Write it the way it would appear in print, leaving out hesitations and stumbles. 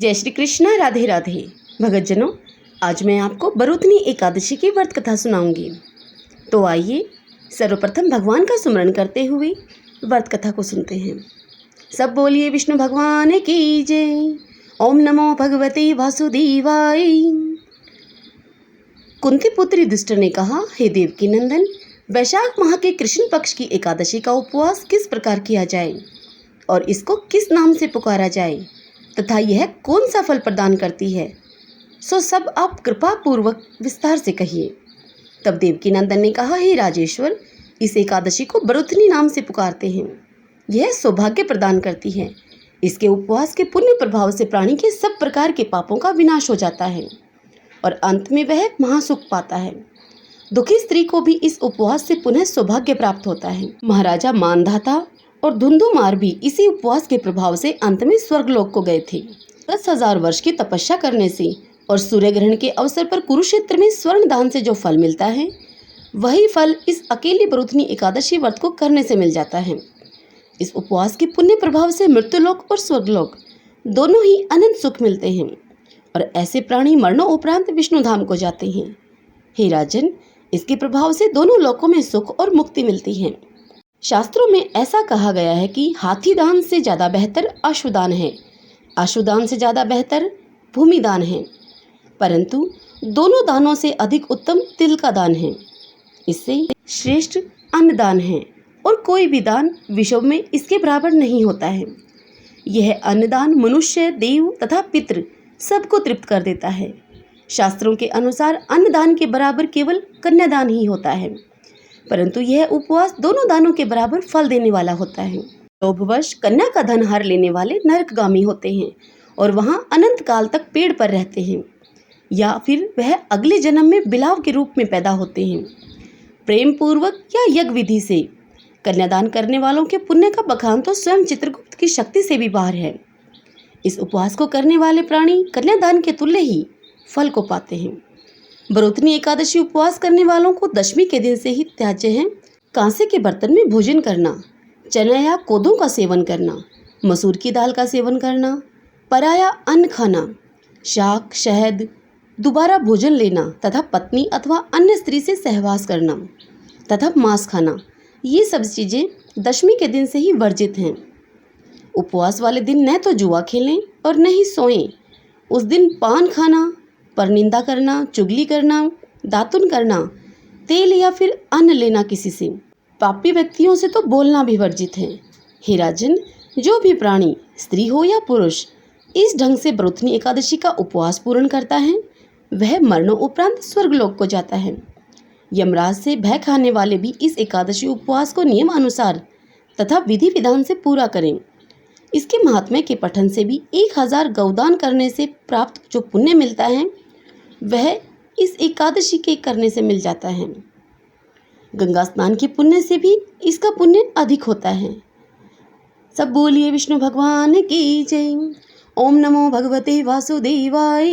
जय श्री कृष्ण। राधे राधे। भगतजनों, आज मैं आपको बरूतनी एकादशी की व्रत कथा सुनाऊंगी। तो आइए सर्वप्रथम भगवान का सुमरण करते हुए व्रत कथा को सुनते हैं। सब बोलिए विष्णु भगवान की जय। ओम नमो भगवते वासुदेवाय। कुंती पुत्री दुष्ट ने कहा, हे देवकी नंदन, वैशाख माह के कृष्ण पक्ष की एकादशी का उपवास किस प्रकार किया जाए और इसको किस नाम से पुकारा जाए तथा यह कौन सा फल प्रदान करती है, सो सब आप कृपा पूर्वक विस्तार से कहिए। तब देवकी नंदन ने कहा, हे राजेश्वर, इस एकादशी को बरूतनी नाम से पुकारते हैं। यह सौभाग्य प्रदान करती है। इसके उपवास के पुण्य प्रभाव से प्राणी के सब प्रकार के पापों का विनाश हो जाता है और अंत में वह महासुख पाता है। दुखी स्त्री को भी इस उपवास से पुनः सौभाग्य प्राप्त होता है। महाराजा मानधाता और धुंधुमार भी इसी उपवास के प्रभाव से अंत में स्वर्गलोक को गए थे। 10,000 वर्ष की तपस्या करने से और सूर्य ग्रहण के अवसर पर कुरुक्षेत्र में स्वर्ण दान से जो फल मिलता है, वही फल इस अकेली बरूतनी एकादशी व्रत को करने से मिल जाता है। इस उपवास के पुण्य प्रभाव से मृत्युलोक और स्वर्गलोक दोनों ही अनंत सुख मिलते हैं और ऐसे प्राणी मरणों उपरांत विष्णु धाम को जाते हैं। हे राजन, इसके प्रभाव से दोनों लोकों में सुख और मुक्ति मिलती है। शास्त्रों में ऐसा कहा गया है कि हाथी दान से ज़्यादा बेहतर अश्वदान है, अश्वदान से ज़्यादा बेहतर भूमिदान है, परंतु दोनों दानों से अधिक उत्तम तिल का दान है। इससे श्रेष्ठ अन्नदान है और कोई भी दान विश्व में इसके बराबर नहीं होता है। यह अन्नदान मनुष्य, देव तथा पितृ सबको तृप्त कर देता है। शास्त्रों के अनुसार अन्नदान के बराबर केवल कन्यादान ही होता है, परंतु यह उपवास दोनों दानों के बराबर फल देने वाला होता है। लोभवश कन्या का धन हर लेने वाले नरकगामी होते हैं और वहां अनंत काल तक पेड़ पर रहते हैं, या फिर वह अगले जन्म में बिलाव के रूप में पैदा होते हैं। प्रेम पूर्वक या यज्ञ विधि से कन्यादान करने वालों के पुण्य का बखान तो स्वयं चित्रगुप्त की शक्ति से भी बाहर है। इस उपवास को करने वाले प्राणी कन्यादान के तुल्य ही फल को पाते हैं। बरूतनी एकादशी उपवास करने वालों को दशमी के दिन से ही त्याज्य है कांसे के बर्तन में भोजन करना, चना या कोदों का सेवन करना, मसूर की दाल का सेवन करना, पराया अन्न खाना, शाक, शहद, दोबारा भोजन लेना तथा पत्नी अथवा अन्य स्त्री से सहवास करना तथा मांस खाना, ये सब चीज़ें दशमी के दिन से ही वर्जित हैं। उपवास वाले दिन न तो जुआ खेलें और न ही सोएं। उस दिन पान खाना, परनिंदा करना, चुगली करना, दातुन करना, तेल या फिर अन्न लेना किसी से, पापी व्यक्तियों से तो बोलना भी वर्जित है। हे राजन, जो भी प्राणी, स्त्री हो या पुरुष, इस ढंग से बरूतनी एकादशी का उपवास पूर्ण करता है, वह मरणों उपरांत स्वर्गलोक को जाता है। यमराज से भय खाने वाले भी इस एकादशी उपवास को नियम अनुसार तथा विधि विधान से पूरा करें। इसके महात्म्य के पठन से भी 1000 गौदान करने से प्राप्त जो पुण्य मिलता है, वह इस एकादशी के करने से मिल जाता है। गंगा स्नान के पुण्य से भी इसका पुण्य अधिक होता है। सब बोलिए विष्णु भगवान की जय। ओम नमो भगवते वासुदेवाय।